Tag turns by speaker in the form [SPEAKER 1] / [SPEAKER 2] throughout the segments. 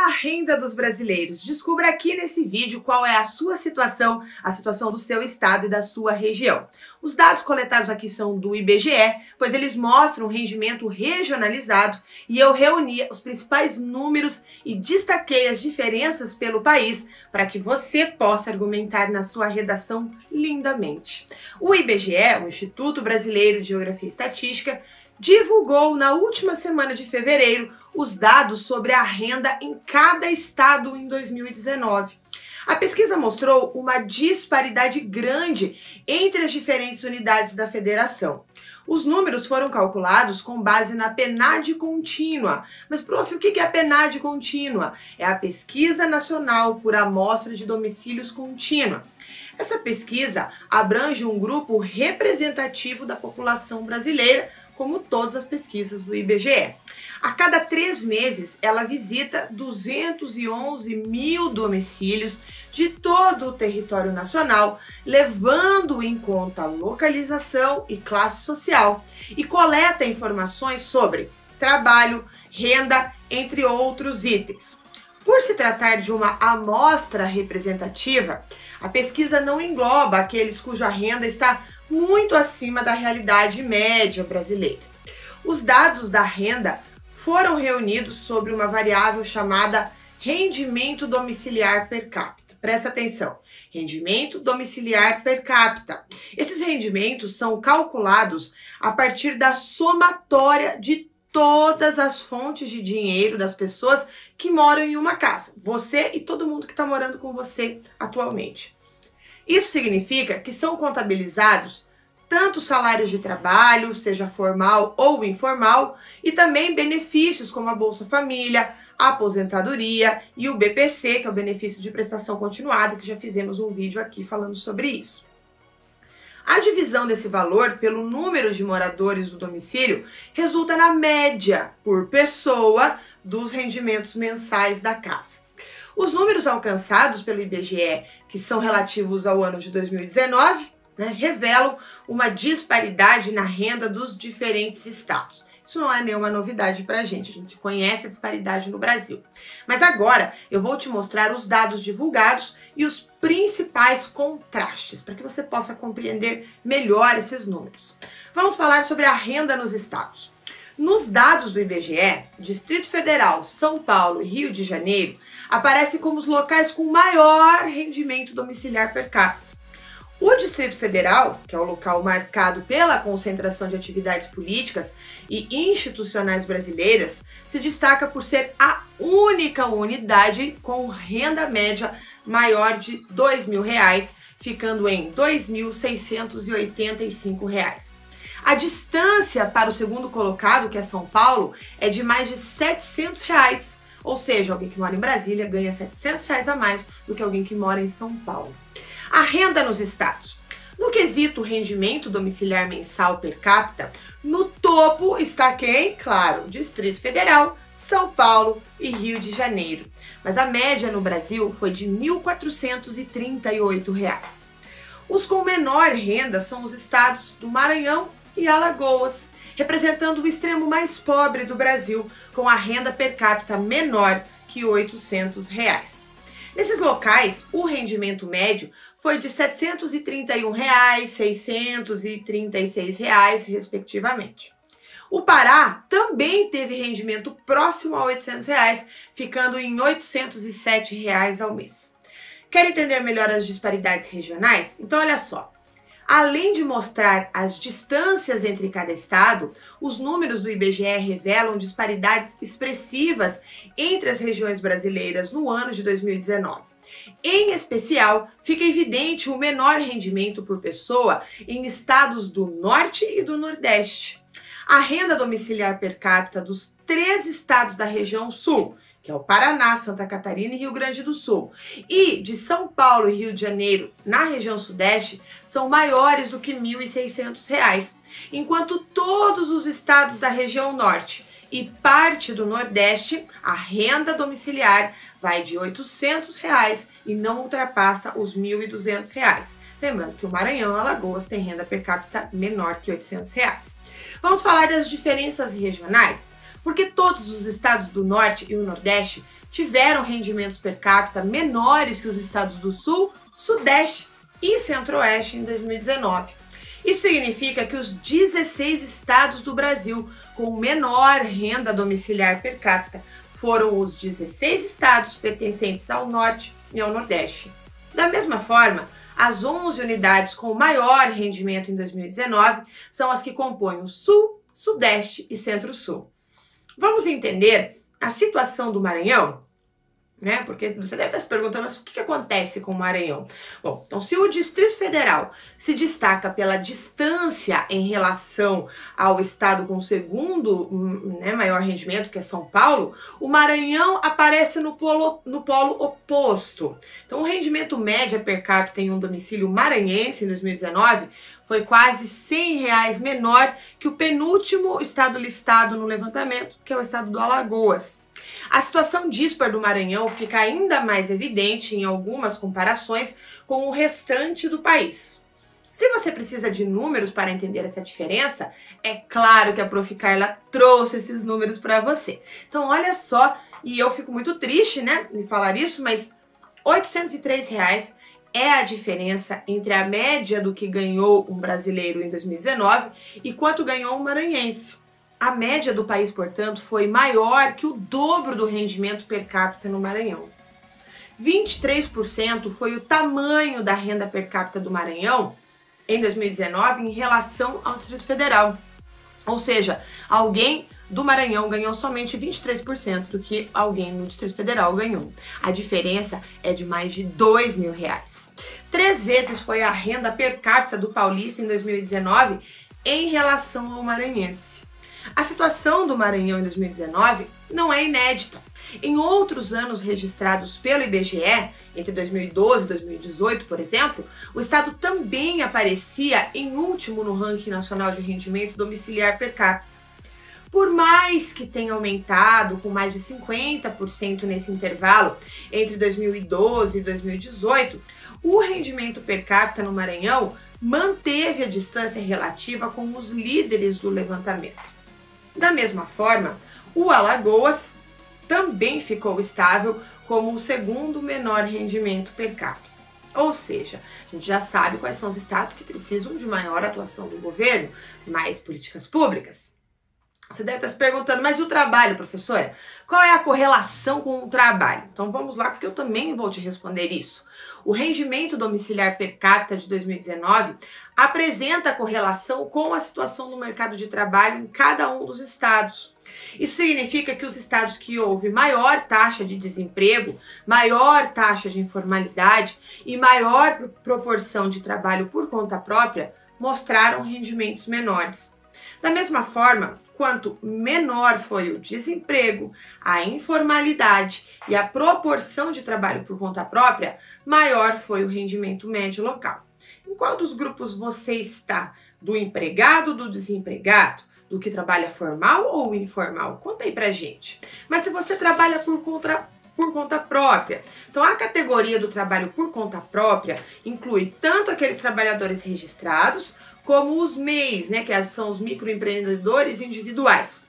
[SPEAKER 1] a renda dos brasileiros. Descubra aqui nesse vídeo qual é a sua situação, a situação do seu estado e da sua região. Os dados coletados aqui são do IBGE, pois eles mostram um rendimento regionalizado e eu reuni os principais números e destaquei as diferenças pelo país para que você possa argumentar na sua redação lindamente. O IBGE, o Instituto Brasileiro de Geografia e Estatística, divulgou na última semana de fevereiro os dados sobre a renda em cada estado em 2019. A pesquisa mostrou uma disparidade grande entre as diferentes unidades da federação. Os números foram calculados com base na PNAD contínua. Mas, prof, o que é a PNAD contínua? É a Pesquisa Nacional por Amostra de Domicílios Contínua. Essa pesquisa abrange um grupo representativo da população brasileira, como todas as pesquisas do IBGE. A cada 3 meses, ela visita 211 mil domicílios de todo o território nacional, levando em conta localização e classe social, e coleta informações sobre trabalho, renda, entre outros itens. Por se tratar de uma amostra representativa, a pesquisa não engloba aqueles cuja renda está muito acima da realidade média brasileira. Os dados da renda foram reunidos sobre uma variável chamada rendimento domiciliar per capita. Presta atenção, rendimento domiciliar per capita. Esses rendimentos são calculados a partir da somatória de todas as fontes de dinheiro das pessoas que moram em uma casa. Você e todo mundo que está morando com você atualmente. Isso significa que são contabilizados tanto salários de trabalho, seja formal ou informal, e também benefícios como a Bolsa Família, a aposentadoria e o BPC, que é o benefício de prestação continuada, que já fizemos um vídeo aqui falando sobre isso. A divisão desse valor pelo número de moradores do domicílio resulta na média por pessoa dos rendimentos mensais da casa. Os números alcançados pelo IBGE, que são relativos ao ano de 2019, revelam uma disparidade na renda dos diferentes estados. Isso não é nenhuma novidade para a gente conhece a disparidade no Brasil. Mas agora eu vou te mostrar os dados divulgados e os principais contrastes, para que você possa compreender melhor esses números. Vamos falar sobre a renda nos estados. Nos dados do IBGE, Distrito Federal, São Paulo e Rio de Janeiro aparecem como os locais com maior rendimento domiciliar per capita. O Distrito Federal, que é o local marcado pela concentração de atividades políticas e institucionais brasileiras, se destaca por ser a única unidade com renda média maior de R$ 2.000, ficando em R$ 2.685. A distância para o segundo colocado, que é São Paulo, é de mais de R$ 700, ou seja, alguém que mora em Brasília ganha R$ 700 a mais do que alguém que mora em São Paulo. A renda nos estados. No quesito rendimento domiciliar mensal per capita, no topo está quem? Claro, Distrito Federal, São Paulo e Rio de Janeiro. Mas a média no Brasil foi de R$ 1.438. Os com menor renda são os estados do Maranhão e Alagoas, representando o extremo mais pobre do Brasil, com a renda per capita menor que R$ 800. Nesses locais, o rendimento médio foi de R$ 731, R$ 636, respectivamente. O Pará também teve rendimento próximo a R$ 800, ficando em R$ 807 ao mês. Quer entender melhor as disparidades regionais? Então, olha só. Além de mostrar as distâncias entre cada estado, os números do IBGE revelam disparidades expressivas entre as regiões brasileiras no ano de 2019. Em especial, fica evidente o menor rendimento por pessoa em estados do Norte e do Nordeste. A renda domiciliar per capita dos 3 estados da região Sul, que é o Paraná, Santa Catarina e Rio Grande do Sul, e de São Paulo e Rio de Janeiro, na região Sudeste, são maiores do que R$ 1.600, enquanto todos os estados da região Norte e parte do Nordeste, a renda domiciliar vai de R$ 800 e não ultrapassa os R$ 1.200. Lembrando que o Maranhão e Alagoas têm renda per capita menor que R$ 800. Vamos falar das diferenças regionais? Porque todos os estados do Norte e o Nordeste tiveram rendimentos per capita menores que os estados do Sul, Sudeste e Centro-Oeste em 2019. Isso significa que os 16 estados do Brasil com menor renda domiciliar per capita foram os 16 estados pertencentes ao Norte e ao Nordeste. Da mesma forma, as 11 unidades com maior rendimento em 2019 são as que compõem o Sul, Sudeste e Centro-Sul. Vamos entender a situação do Maranhão? Porque você deve estar se perguntando, mas o que acontece com o Maranhão? Bom, então se o Distrito Federal se destaca pela distância em relação ao estado com o segundo maior rendimento, que é São Paulo, o Maranhão aparece no polo oposto. Então o rendimento médio per capita em um domicílio maranhense em 2019 foi quase R$100 menor que o penúltimo estado listado no levantamento, que é o estado do Alagoas. A situação díspar do Maranhão fica ainda mais evidente em algumas comparações com o restante do país. Se você precisa de números para entender essa diferença, é claro que a Prof. Carla trouxe esses números para você. Então olha só, e eu fico muito triste, em falar isso, mas R$803 é a diferença entre a média do que ganhou um brasileiro em 2019 e quanto ganhou um maranhense. A média do país, portanto, foi maior que o dobro do rendimento per capita no Maranhão. 23% foi o tamanho da renda per capita do Maranhão em 2019 em relação ao Distrito Federal. Ou seja, alguém do Maranhão ganhou somente 23% do que alguém no Distrito Federal ganhou. A diferença é de mais de R$2.000. 3 vezes foi a renda per capita do paulista em 2019 em relação ao maranhense. A situação do Maranhão em 2019 não é inédita. Em outros anos registrados pelo IBGE, entre 2012 e 2018, por exemplo, o estado também aparecia em último no ranking nacional de rendimento domiciliar per capita. Por mais que tenha aumentado com mais de 50% nesse intervalo entre 2012 e 2018, o rendimento per capita no Maranhão manteve a distância relativa com os líderes do levantamento. Da mesma forma, o Alagoas também ficou estável como o segundo menor rendimento per capita. Ou seja, a gente já sabe quais são os estados que precisam de maior atuação do governo, mais políticas públicas. Você deve estar se perguntando, mas e o trabalho, professora? Qual é a correlação com o trabalho? Então vamos lá, porque eu também vou te responder isso. O rendimento domiciliar per capita de 2019 apresenta correlação com a situação no mercado de trabalho em cada um dos estados. Isso significa que os estados que houve maior taxa de desemprego, maior taxa de informalidade e maior proporção de trabalho por conta própria mostraram rendimentos menores. Da mesma forma, quanto menor foi o desemprego, a informalidade e a proporção de trabalho por conta própria, maior foi o rendimento médio local. Em qual dos grupos você está? Do empregado ou do desempregado? Do que trabalha formal ou informal? Conta aí pra gente. Mas se você trabalha por conta própria, então a categoria do trabalho por conta própria inclui tanto aqueles trabalhadores registrados como os MEIs, que são os microempreendedores individuais.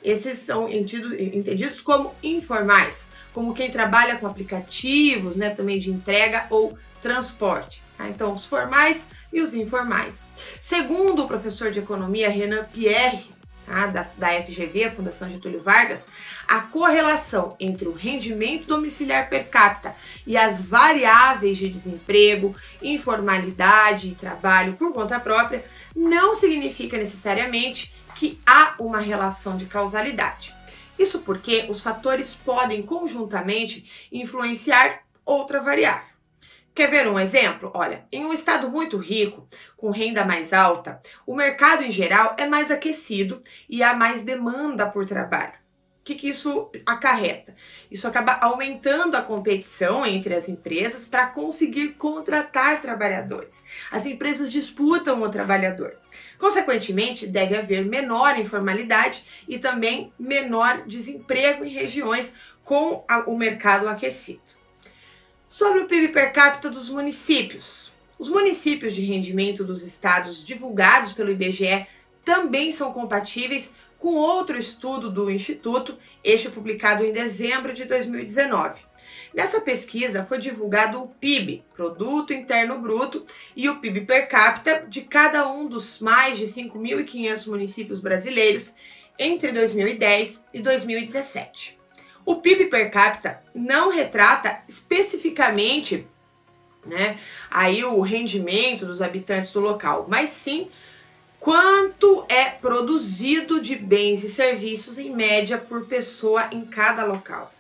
[SPEAKER 1] Esses são entendidos como informais, como quem trabalha com aplicativos, também de entrega ou transporte. Então, os formais e os informais. Segundo o professor de economia Renan Pierre, da FGV, a Fundação Getúlio Vargas, a correlação entre o rendimento domiciliar per capita e as variáveis de desemprego, informalidade e trabalho por conta própria não significa necessariamente que há uma relação de causalidade. Isso porque os fatores podem conjuntamente influenciar outra variável. Quer ver um exemplo? Olha, em um estado muito rico, com renda mais alta, o mercado em geral é mais aquecido e há mais demanda por trabalho. O que isso acarreta? Isso acaba aumentando a competição entre as empresas para conseguir contratar trabalhadores. As empresas disputam o trabalhador. Consequentemente, deve haver menor informalidade e também menor desemprego em regiões com o mercado aquecido. Sobre o PIB per capita dos municípios. Os municípios de rendimento dos estados divulgados pelo IBGE também são compatíveis com outro estudo do Instituto, este publicado em dezembro de 2019. Nessa pesquisa foi divulgado o PIB, Produto Interno Bruto, e o PIB per capita de cada um dos mais de 5.500 municípios brasileiros entre 2010 e 2017. O PIB per capita não retrata especificamente, aí o rendimento dos habitantes do local, mas sim quanto é produzido de bens e serviços em média por pessoa em cada local.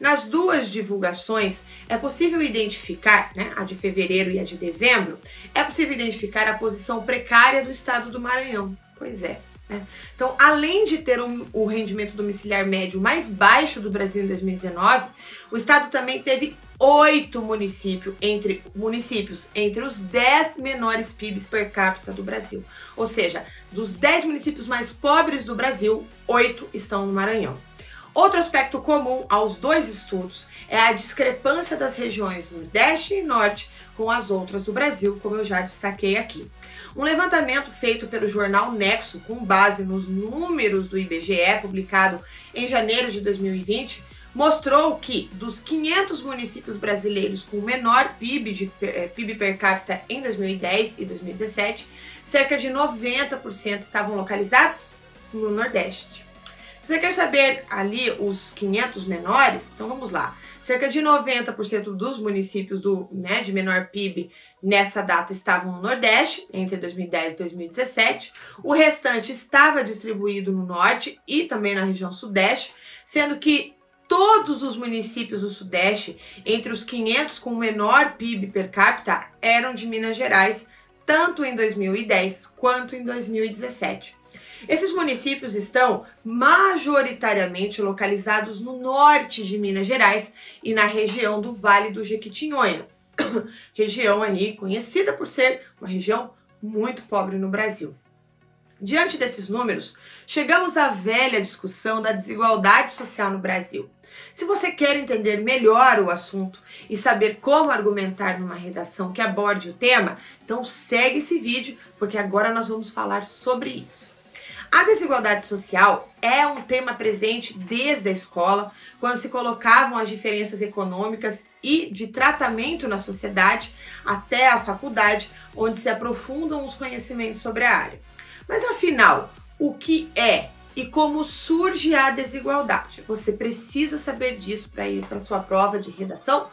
[SPEAKER 1] Nas duas divulgações é possível identificar, a de fevereiro e a de dezembro, é possível identificar a posição precária do estado do Maranhão. Pois é. Então, além de ter o rendimento domiciliar médio mais baixo do Brasil em 2019, o estado também teve 8 municípios entre os 10 menores PIBs per capita do Brasil. Ou seja, dos 10 municípios mais pobres do Brasil, 8 estão no Maranhão. Outro aspecto comum aos dois estudos é a discrepância das regiões Nordeste e Norte com as outras do Brasil, como eu já destaquei aqui. Um levantamento feito pelo jornal Nexo, com base nos números do IBGE, publicado em janeiro de 2020, mostrou que dos 500 municípios brasileiros com menor PIB per capita em 2010 e 2017, cerca de 90% estavam localizados no Nordeste. Se você quer saber ali os 500 menores, então vamos lá. Cerca de 90% dos municípios de menor PIB nessa data estavam no Nordeste, entre 2010 e 2017. O restante estava distribuído no Norte e também na região Sudeste, sendo que todos os municípios do Sudeste, entre os 500 com menor PIB per capita, eram de Minas Gerais, tanto em 2010 quanto em 2017. Esses municípios estão majoritariamente localizados no norte de Minas Gerais e na região do Vale do Jequitinhonha, região aí conhecida por ser uma região muito pobre no Brasil. Diante desses números, chegamos à velha discussão da desigualdade social no Brasil. Se você quer entender melhor o assunto e saber como argumentar numa redação que aborde o tema, então segue esse vídeo, porque agora nós vamos falar sobre isso. A desigualdade social é um tema presente desde a escola, quando se colocavam as diferenças econômicas e de tratamento na sociedade, até a faculdade, onde se aprofundam os conhecimentos sobre a área. Mas afinal, o que é e como surge a desigualdade? Você precisa saber disso para ir para sua prova de redação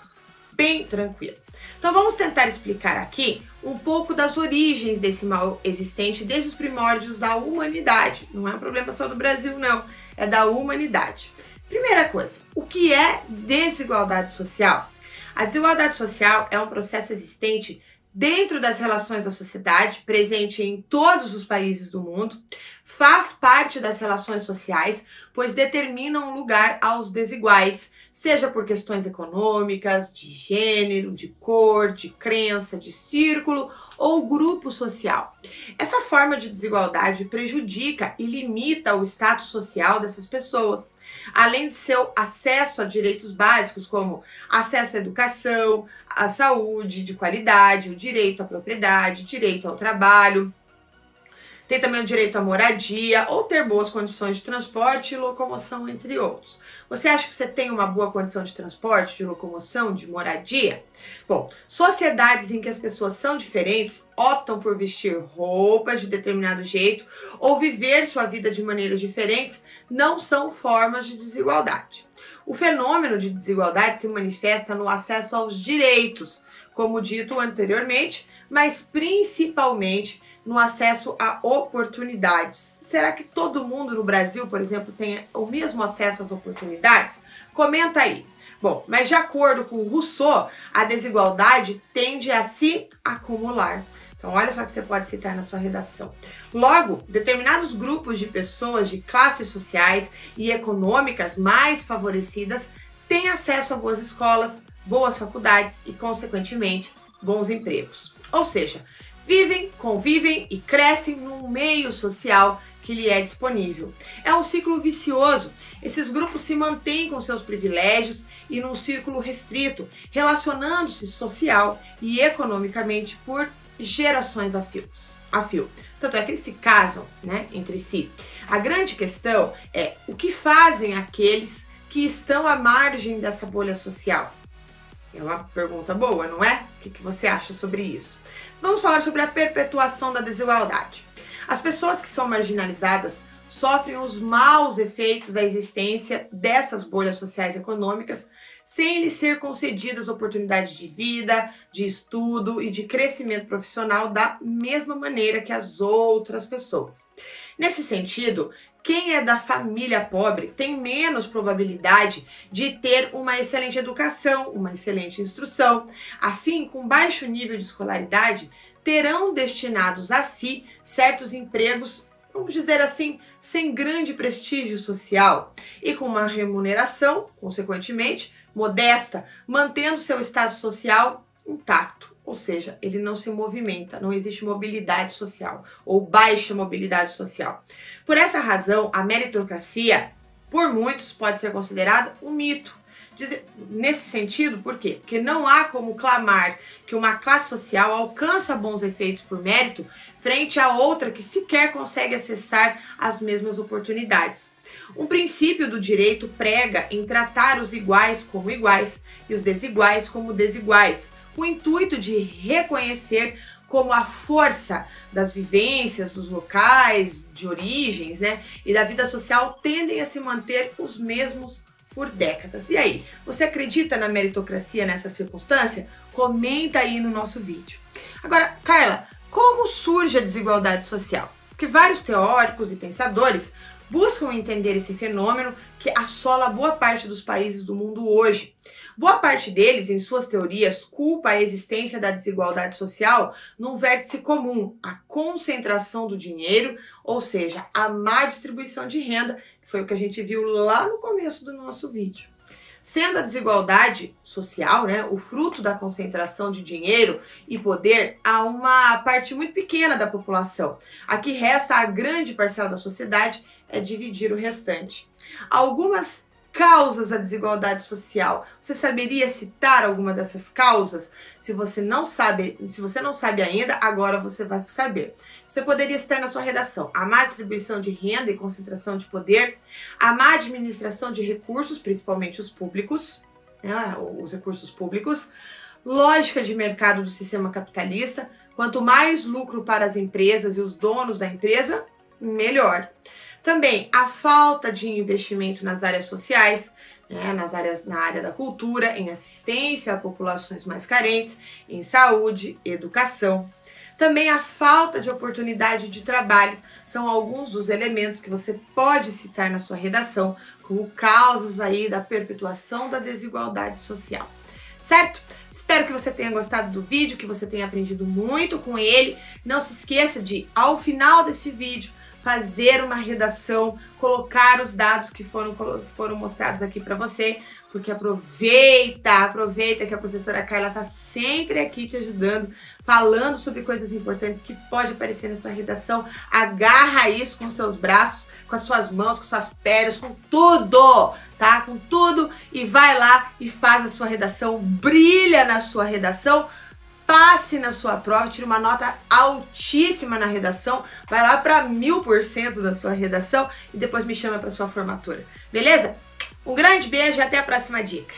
[SPEAKER 1] bem tranquilo. Então vamos tentar explicar aqui um pouco das origens desse mal existente desde os primórdios da humanidade. Não é um problema só do Brasil, não. É da humanidade. Primeira coisa, o que é desigualdade social? A desigualdade social é um processo existente dentro das relações da sociedade, presente em todos os países do mundo, faz parte das relações sociais, pois determinam um lugar aos desiguais, seja por questões econômicas, de gênero, de cor, de crença, de círculo ou grupo social. Essa forma de desigualdade prejudica e limita o status social dessas pessoas, além de seu acesso a direitos básicos como acesso à educação, à saúde de qualidade, o direito à propriedade, direito ao trabalho. Tem também o direito à moradia ou ter boas condições de transporte e locomoção, entre outros. Você acha que você tem uma boa condição de transporte, de locomoção, de moradia? Bom, sociedades em que as pessoas são diferentes optam por vestir roupas de determinado jeito ou viver sua vida de maneiras diferentes não são formas de desigualdade. O fenômeno de desigualdade se manifesta no acesso aos direitos, como dito anteriormente, mas principalmente no acesso a oportunidades. Será que todo mundo no Brasil, por exemplo, tem o mesmo acesso às oportunidades? Comenta aí. Bom, mas de acordo com Rousseau, a desigualdade tende a se acumular. Então, olha só que você pode citar na sua redação. Logo, determinados grupos de pessoas de classes sociais e econômicas mais favorecidas têm acesso a boas escolas, boas faculdades e, consequentemente, bons empregos. Ou seja, vivem, convivem e crescem num meio social que lhe é disponível. É um ciclo vicioso. Esses grupos se mantêm com seus privilégios e num círculo restrito, relacionando-se social e economicamente por gerações a fios. a fio. Tanto é que eles se casam, né, entre si. A grande questão é o que fazem aqueles que estão à margem dessa bolha social? É uma pergunta boa, não é? O que você acha sobre isso? Vamos falar sobre a perpetuação da desigualdade. As pessoas que são marginalizadas sofrem os maus efeitos da existência dessas bolhas sociais e econômicas sem lhes ser concedidas oportunidades de vida, de estudo e de crescimento profissional da mesma maneira que as outras pessoas. Nesse sentido, quem é da família pobre tem menos probabilidade de ter uma excelente educação, uma excelente instrução. Assim, com baixo nível de escolaridade, terão destinados a si certos empregos, vamos dizer assim, sem grande prestígio social e com uma remuneração, consequentemente, modesta, mantendo seu status social intacto. Ou seja, ele não se movimenta, não existe mobilidade social ou baixa mobilidade social. Por essa razão, a meritocracia, por muitos, pode ser considerada um mito. Nesse sentido, por quê? Porque não há como clamar que uma classe social alcança bons efeitos por mérito frente a outra que sequer consegue acessar as mesmas oportunidades. Um princípio do direito prega em tratar os iguais como iguais e os desiguais como desiguais, com o intuito de reconhecer como a força das vivências, dos locais, de origens, né, e da vida social tendem a se manter os mesmos por décadas. E aí, você acredita na meritocracia nessa circunstância? Comenta aí no nosso vídeo. Agora, Carla, como surge a desigualdade social? Porque vários teóricos e pensadores buscam entender esse fenômeno que assola boa parte dos países do mundo hoje. Boa parte deles, em suas teorias, culpa a existência da desigualdade social num vértice comum, a concentração do dinheiro, ou seja, a má distribuição de renda, que foi o que a gente viu lá no começo do nosso vídeo. Sendo a desigualdade social, né, o fruto da concentração de dinheiro e poder a uma parte muito pequena da população. A que resta a grande parcela da sociedade é dividir o restante. Algumas causas da desigualdade social. Você saberia citar alguma dessas causas? Se você não sabe ainda, agora você vai saber. Você poderia citar na sua redação a má distribuição de renda e concentração de poder, a má administração de recursos, principalmente os públicos, né, os recursos públicos, lógica de mercado do sistema capitalista. Quanto mais lucro para as empresas e os donos da empresa, melhor. Também a falta de investimento nas áreas sociais, né, na área da cultura, em assistência a populações mais carentes, em saúde, educação. Também a falta de oportunidade de trabalho são alguns dos elementos que você pode citar na sua redação como causas aí da perpetuação da desigualdade social. Certo? Espero que você tenha gostado do vídeo, que você tenha aprendido muito com ele. Não se esqueça de, ao final desse vídeo, fazer uma redação, colocar os dados que foram mostrados aqui para você, porque aproveita que a professora Carla está sempre aqui te ajudando, falando sobre coisas importantes que pode aparecer na sua redação. Agarra isso com seus braços, com as suas mãos, com suas pernas, com tudo, tá? Com tudo, e vai lá e faz a sua redação, brilha na sua redação. Passe na sua prova, tire uma nota altíssima na redação, vai lá para 1000% da sua redação e depois me chama para sua formatura, beleza? Um grande beijo e até a próxima dica.